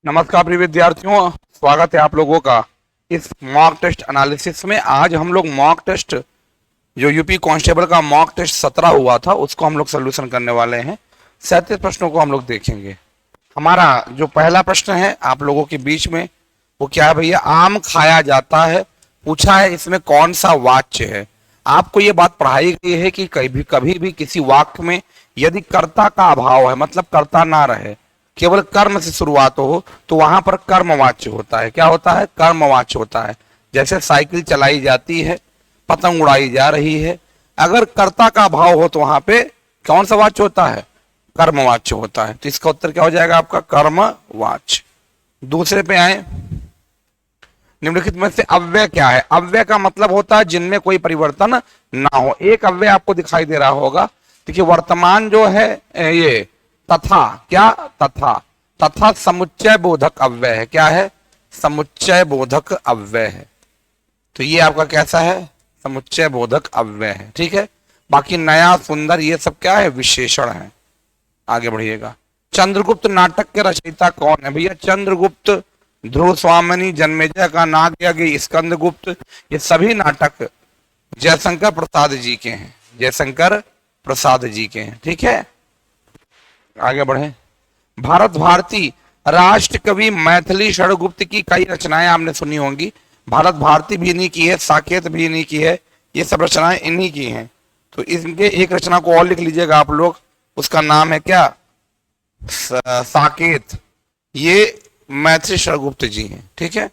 नमस्कार प्रिय विद्यार्थियों, स्वागत है आप लोगों का इस मॉक टेस्ट एनालिसिस में। आज हम लोग मॉक टेस्ट जो यूपी कांस्टेबल का मॉक टेस्ट 17 हुआ था उसको हम लोग सोल्यूशन करने वाले हैं। 37 प्रश्नों को हम लोग देखेंगे। हमारा जो पहला प्रश्न है आप लोगों के बीच में वो क्या है भैया? आम खाया जाता है, पूछा है इसमें कौन सा वाच्य है। आपको ये बात पढ़ाई गई है कि कभी भी किसी वाक्य में यदि कर्ता का अभाव है, मतलब कर्ता ना रहे, केवल कर्म से शुरुआत हो, तो वहां पर कर्मवाच्य होता है। क्या होता है? कर्मवाच्य होता है। जैसे साइकिल चलाई जाती है, पतंग उड़ाई जा रही है, अगर कर्ता का अभाव हो तो वहां पे कौन सा वाच्य होता है? कर्मवाच्य होता है। तो इसका उत्तर क्या हो जाएगा आपका? कर्मवाच्य। दूसरे पे आए, निम्नलिखित में से अव्यय क्या है? अव्यय का मतलब होता है जिनमें कोई परिवर्तन ना हो। एक अव्यय आपको दिखाई दे रहा होगा, देखिए वर्तमान जो है ये तथा, क्या तथा, तथा समुच्चय बोधक अव्यय है। क्या है? समुच्चय बोधक अव्यय है। तो ये आपका कैसा है? समुच्चय बोधक अव्यय है। ठीक है। बाकी नया, सुंदर, ये सब क्या है? विशेषण है। आगे बढ़िएगा। चंद्रगुप्त नाटक के रचयिता कौन है भैया? चंद्रगुप्त, ध्रुव स्वामिनी, जन्मेजय का नाग यज्ञ, स्कंदगुप्त, ये सभी नाटक जयशंकर प्रसाद जी के हैं। जयशंकर प्रसाद जी के हैं। ठीक है। आगे बढ़े। भारत भारती राष्ट्र कवि मैथिली षड़गुप्त की कई रचनाएं आपने सुनी होंगी। भारत भारती भी इन्हीं की है, साकेत भी इन्हीं की है, ये सब रचनाएं इन्हीं की हैं। तो इनके एक रचना को और लिख लीजिएगा आप लोग, उसका नाम है क्या? साकेत। ये मैथिली षड़गुप्त जी हैं। ठीक है।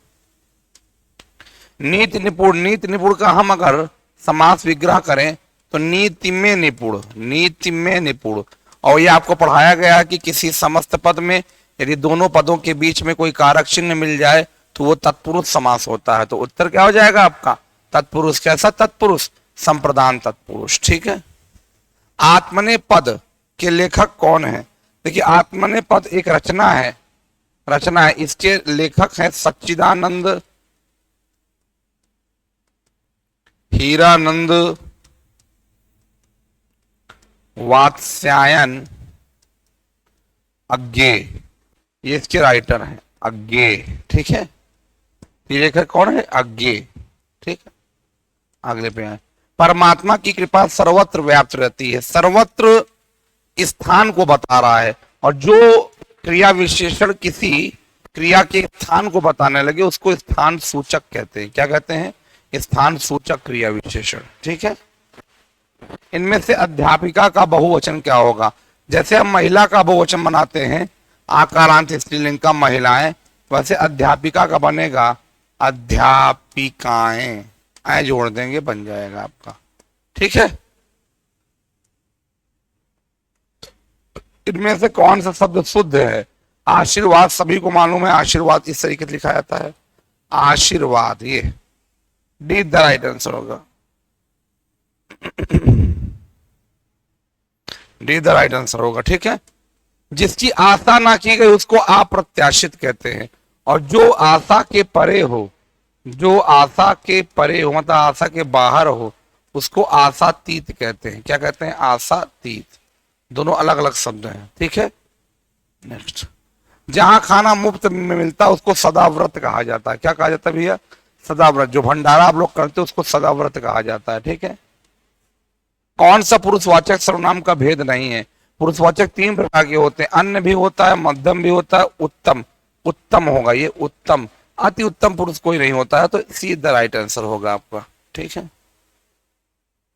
नीति निपुण, नीति निपुण का हम अगर समास विग्रह करें तो नीति में निपुण, नीति में निपुण। और ये आपको पढ़ाया गया है कि किसी समस्त पद में यदि दोनों पदों के बीच में कोई कारक चिन्ह मिल जाए तो वो तत्पुरुष समास होता है। तो उत्तर क्या हो जाएगा आपका? तत्पुरुष। कैसा तत्पुरुष? संप्रदान तत्पुरुष। ठीक है। आत्मने पद के लेखक कौन है? देखिए आत्मने पद एक रचना है, रचना है। इसके लेखक हैं सच्चिदानंद, हीरानंद, वात्स्यायन, अज्ञेय, ये इसके राइटर हैं। अज्ञेय। ठीक है। ये लेखक कौन है? अज्ञेय। ठीक है। अगले पे आए। परमात्मा की कृपा सर्वत्र व्याप्त रहती है। सर्वत्र स्थान को बता रहा है, और जो क्रिया विशेषण किसी क्रिया के स्थान को बताने लगे उसको स्थान सूचक कहते हैं। क्या कहते हैं? स्थान सूचक क्रिया विशेषण। ठीक है। इनमें से अध्यापिका का बहुवचन क्या होगा? जैसे हम महिला का बहुवचन बनाते हैं, आकारांत स्त्रीलिंग का महिलाएं, वैसे अध्यापिका का बनेगा अध्यापिकाएं। ऐ जोड़ देंगे, बन जाएगा आपका। ठीक है। इनमें से कौन सा शब्द शुद्ध है? आशीर्वाद, सभी को मालूम है आशीर्वाद इस तरीके से लिखा जाता है, आशीर्वाद। ये डी द राइट आंसर होगा। डी द राइट आंसर होगा। ठीक है। जिसकी आशा ना की गई उसको अप्रत्याशित कहते हैं, और जो आशा के परे हो, जो आशा के परे हो मतलब आशा के बाहर हो, उसको आशातीत कहते हैं। क्या कहते हैं? आशातीत। दोनों अलग अलग शब्द हैं। ठीक है। नेक्स्ट। जहां खाना मुफ्त में मिलता है उसको सदाव्रत कहा जाता है। क्या कहा जाता है भैया? सदाव्रत। जो भंडारा आप लोग करते हैं उसको सदाव्रत कहा जाता है। ठीक है। कौन सा पुरुषवाचक सर्वनाम का भेद नहीं है? पुरुषवाचक 3 प्रकार के होते हैं, अन्य भी होता है, मध्यम भी होता है, उत्तम। उत्तम होगा ये, उत्तम। अति उत्तम पुरुष कोई नहीं होता है। तो सी द राइट आंसर होगा आपका। ठीक है।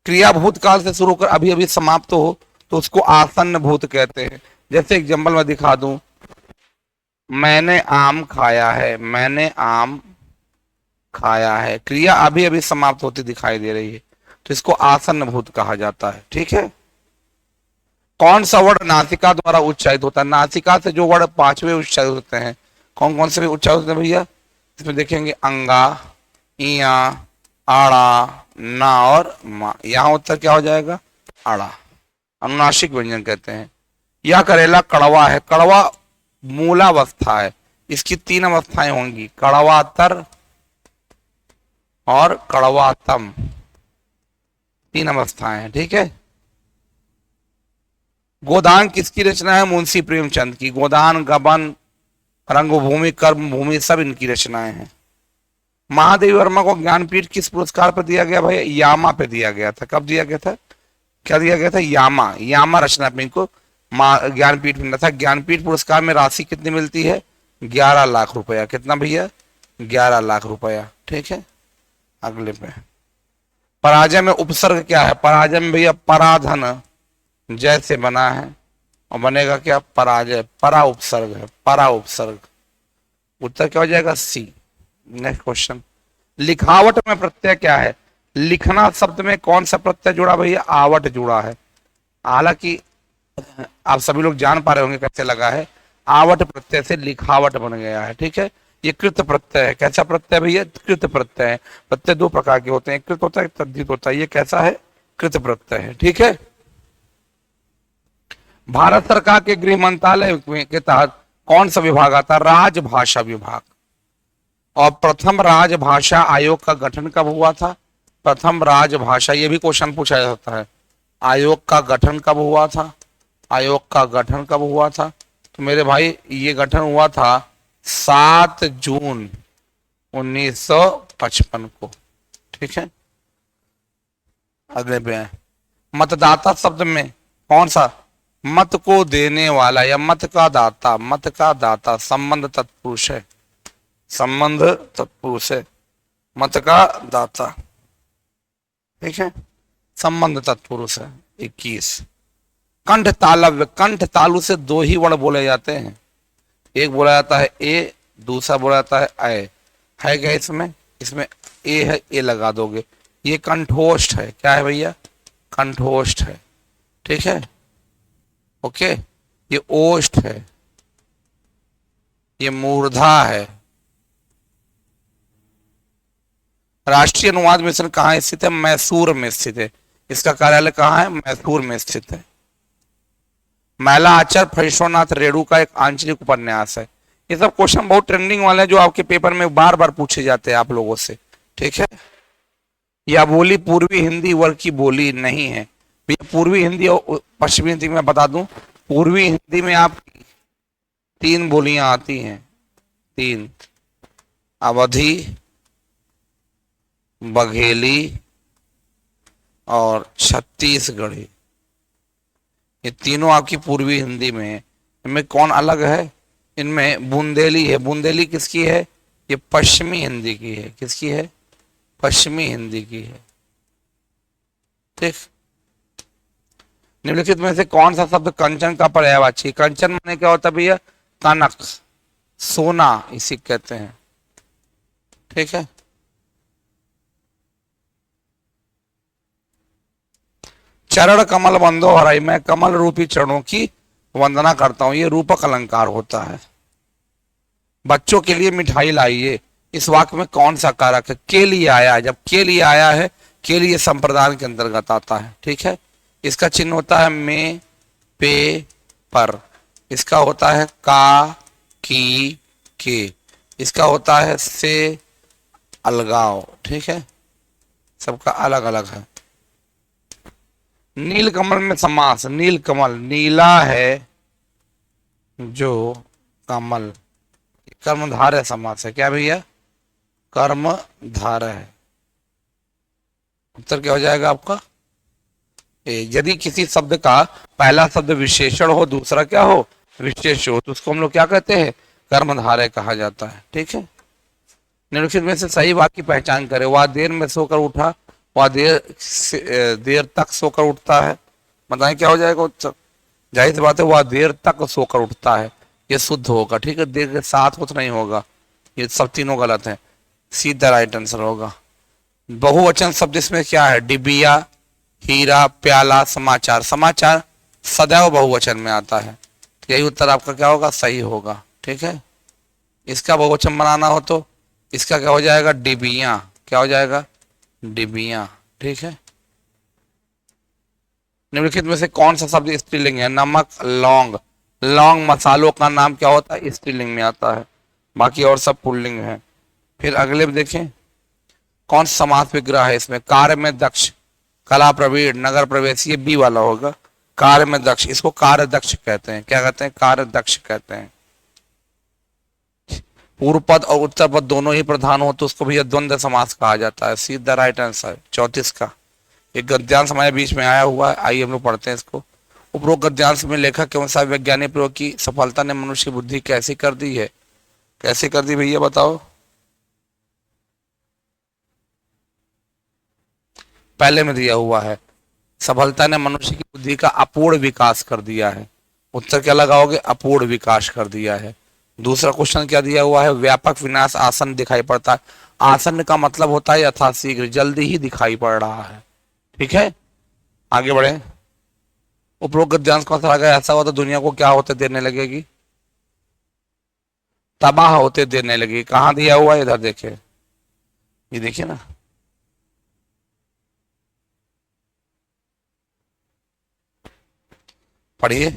क्रिया भूतकाल से शुरू कर अभी अभी समाप्त हो तो उसको आसन्न भूत कहते हैं। जैसे एग्जाम्पल मैं दिखा दूं, मैंने आम खाया है, मैंने आम खाया है, क्रिया अभी अभी समाप्त होती दिखाई दे रही है, तो इसको आसन्न भूत कहा जाता है। ठीक है। कौन सा वर्ड नासिका द्वारा उच्चारित होता है? नासिका से जो वर्ड 5वें उच्चारित होते हैं, कौन कौन से उच्चारित होते हैं भैया? इसमें देखेंगे अंगा, इया, आड़ा, ना और मा। यहां उत्तर क्या हो जाएगा? आड़ा। अनुनासिक व्यंजन कहते हैं। यह करेला कड़वा है। कड़वा मूलावस्था है, इसकी 3 अवस्थाएं होंगी, कड़वातर और कड़वातम, 3 अवस्थाएं हैं। ठीक है। गोदान किसकी रचना है? मुंशी प्रेमचंद की। गोदान, गबन, रंगभूमि, कर्मभूमि सब इनकी रचनाएं हैं। महादेवी वर्मा को ज्ञानपीठ किस पुरस्कार पर दिया गया भाई? यामा पे दिया गया था। कब दिया गया था? क्या दिया गया था? यामा, यामा रचना पे इनको ज्ञानपीठ मिला था। ज्ञानपीठ पुरस्कार में राशि कितनी मिलती है? 11 लाख रुपया। कितना भैया? 11 लाख रुपया। ठीक है, अगले पे पराजय में उपसर्ग क्या है? पराजय में भैया पराधन जैसे बना है और बनेगा क्या? पराजय। परा उपसर्ग है, परा उपसर्ग। उत्तर क्या हो जाएगा? सी। नेक्स्ट क्वेश्चन, लिखावट में प्रत्यय क्या है? लिखना शब्द में कौन सा प्रत्यय जुड़ा भैया? आवट जुड़ा है। हालांकि आप सभी लोग जान पा रहे होंगे कैसे लगा है। आवट प्रत्यय से लिखावट बन गया है। ठीक है, ये कृत प्रत्यय है। कैसा प्रत्यय भैया? कृत प्रत्यय है। प्रत्यय दो प्रकार के होते हैं, कृत होता है, तद्धित होता है। ये कैसा है? कृत प्रत्यय है। ठीक है, भारत सरकार के गृह मंत्रालय के तहत कौन सा विभाग आता है? राजभाषा विभाग। और प्रथम राजभाषा आयोग का गठन कब हुआ था? प्रथम राजभाषा, ये भी क्वेश्चन पूछा जाता है, आयोग का गठन कब हुआ था? आयोग का गठन कब हुआ था? तो मेरे भाई ये गठन हुआ था 7 जून 1955 को। ठीक है, अगले पे है, मतदाता शब्द में कौन सा? मत को देने वाला या मत का दाता। मत का दाता संबंध तत्पुरुष है, संबंध तत्पुरुष है, मत का दाता। ठीक है, संबंध तत्पुरुष है। 21, कंठ तालव्य। कंठ तालु से दो ही वर्ण बोले जाते हैं, एक बोला जाता है ए, दूसरा बोला जाता है ऐ। है क्या इसमें? इसमें ए है, ए लगा दोगे। ये कंठोष्ठ है। क्या है भैया? कंठोष्ठ है। ठीक है, ओके। ये ओष्ठ है, ये मूर्धा है। राष्ट्रीय अनुवाद मिशन कहाँ स्थित है? मैसूर में स्थित है। इसका कार्यालय कहाँ है? मैसूर में स्थित है। महिला आचार्य फणीश्वरनाथ रेणु का एक आंचलिक उपन्यास है। ये सब क्वेश्चन बहुत ट्रेंडिंग वाले हैं जो आपके पेपर में बार बार पूछे जाते हैं आप लोगों से। ठीक है, यह बोली पूर्वी हिंदी वर्ग की बोली नहीं है। पूर्वी हिंदी और पश्चिमी हिंदी में बता दूं, पूर्वी हिंदी में आप 3 बोलियां आती हैं, 3, अवधी, बघेली और छत्तीसगढ़ी। ये तीनों आपकी पूर्वी हिंदी में है। इनमें कौन अलग है? इनमें बुंदेली है। बुंदेली किसकी है? ये पश्चिमी हिंदी की है। किसकी है? पश्चिमी हिंदी की है। ठीक, निम्नलिखित में से कौन सा शब्द कंचन का पर्यायवाची? कंचन माने क्या होता है भैया? कनक, सोना, इसी कहते हैं। ठीक है, चरण कमल बंदो हराई। मैं कमल रूपी चरणों की वंदना करता हूं। ये रूपक अलंकार होता है। बच्चों के लिए मिठाई लाइए। इस वाक्य में कौन सा कारक है? के लिए आया है। जब के लिए आया है, के लिए संप्रदान के अंतर्गत आता है। ठीक है, इसका चिन्ह होता है में, पे, पर। इसका होता है का, की, के। इसका होता है से, अलगाव। ठीक है, सबका अलग अलग है। नील कमल में समास। नील कमल, नीला है जो कमल, कर्मधारय समास है। क्या भैया? कर्मधारय है। उत्तर क्या हो जाएगा आपका? यदि किसी शब्द का पहला शब्द विशेषण हो, दूसरा क्या हो? विशेष हो, तो उसको हम लोग क्या कहते हैं? कर्मधारय कहा जाता है। ठीक है, निम्नलिखित में से सही वाक्य की पहचान करें। वह देर में सोकर उठा, वह देर तक सोकर उठता है। बताएं क्या हो जाएगा उत्तर? जाहिर सी बात है, वह देर तक सोकर उठता है, ये शुद्ध होगा। ठीक है, देर के साथ कुछ नहीं होगा। ये सब तीनों गलत हैं, सीधा राइट आंसर होगा। बहुवचन शब्द इसमें क्या है? डिबिया, हीरा, प्याला, समाचार। समाचार सदैव बहुवचन में आता है, यही उत्तर आपका क्या होगा? सही होगा। ठीक है, इसका बहुवचन बनाना हो तो इसका क्या हो जाएगा? डिबिया। क्या हो जाएगा? डिबिया। ठीक है, निम्नलिखित में से कौन सा शब्द स्त्रीलिंग है? नमक, लौंग। लौंग मसालों का नाम क्या होता है? स्त्रीलिंग में आता है, बाकी और सब पुल्लिंग है। फिर अगले में देखें कौन समास विग्रह है इसमें? कार्य में दक्ष, कला प्रवीण, नगर प्रवेश। ये बी वाला होगा। कार्य में दक्ष, इसको कार्य दक्ष कहते हैं। क्या कहते हैं? कार्य दक्ष कहते हैं। पूर्व पद और उत्तर पद दोनों ही प्रधान हो तो उसको भैया द्वंद्व समास कहा जाता है। सी द राइट आंसर 34 का। एक गद्यांश हमारे बीच में आया हुआ है, आइए हम लोग पढ़ते हैं इसको। उपरोक्त गद्यांश में लेखक एवं सह वैज्ञानिक प्रयोग की सफलता ने मनुष्य की बुद्धि कैसी कर दी है? कैसे कर दी भैया बताओ? पहले में दिया हुआ है, सफलता ने मनुष्य की बुद्धि का अपूर्ण विकास कर दिया है। उत्तर क्या लगाओगे? अपूर्ण विकास कर दिया है। दूसरा क्वेश्चन क्या दिया हुआ है? व्यापक विनाश आसन दिखाई पड़ता है। आसन का मतलब होता है यथाशीघ्र, जल्दी ही दिखाई पड़ रहा है। ठीक है, आगे बढ़े। उपरोक्त गद्यांश कौन सा लगा? ऐसा हुआ तो दुनिया को क्या होते देने लगेगी? तबाह होते देने लगेगी। कहाँ दिया हुआ है? इधर देखिए, ये देखिए ना, पढ़िए।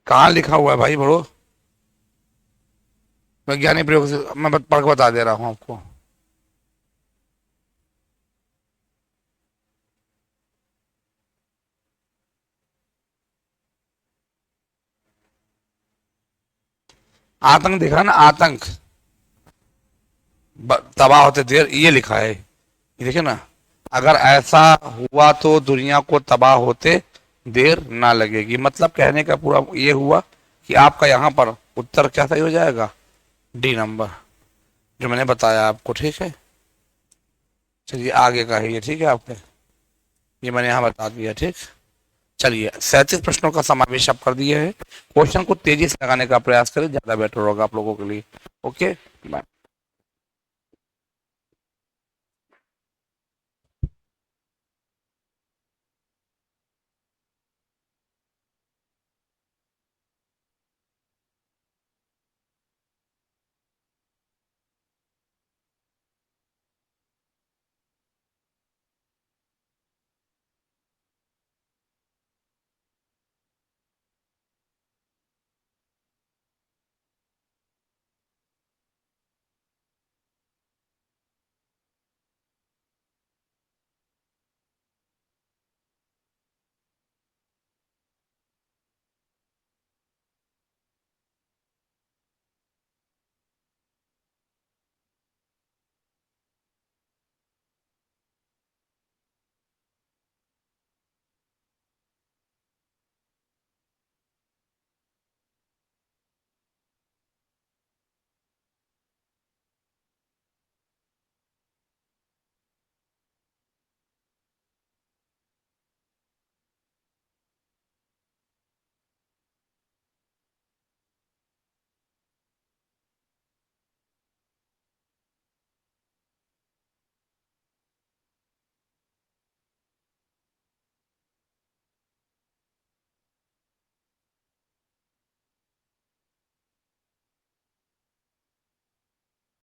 कहाँ लिखा हुआ है भाई बड़ो? वैज्ञानिक प्रयोग से मैं पढ़ के बता दे रहा हूँ आपको। आतंक दिख रहा है ना, आतंक तबाह होते देर, ये लिखा है, ये देखिए ना। अगर ऐसा हुआ तो दुनिया को तबाह होते देर ना लगेगी। मतलब कहने का पूरा ये हुआ कि आपका यहाँ पर उत्तर क्या सही हो जाएगा? डी नंबर, जो मैंने बताया आपको। ठीक है, चलिए आगे का है ये। ठीक है, आपके ये मैंने यहाँ बता दिया। ठीक, चलिए 37 प्रश्नों का समावेश आप कर दिए है। क्वेश्चन को तेजी से लगाने का प्रयास करें, ज्यादा बेटर होगा आप लोगों के लिए। Okay, bye.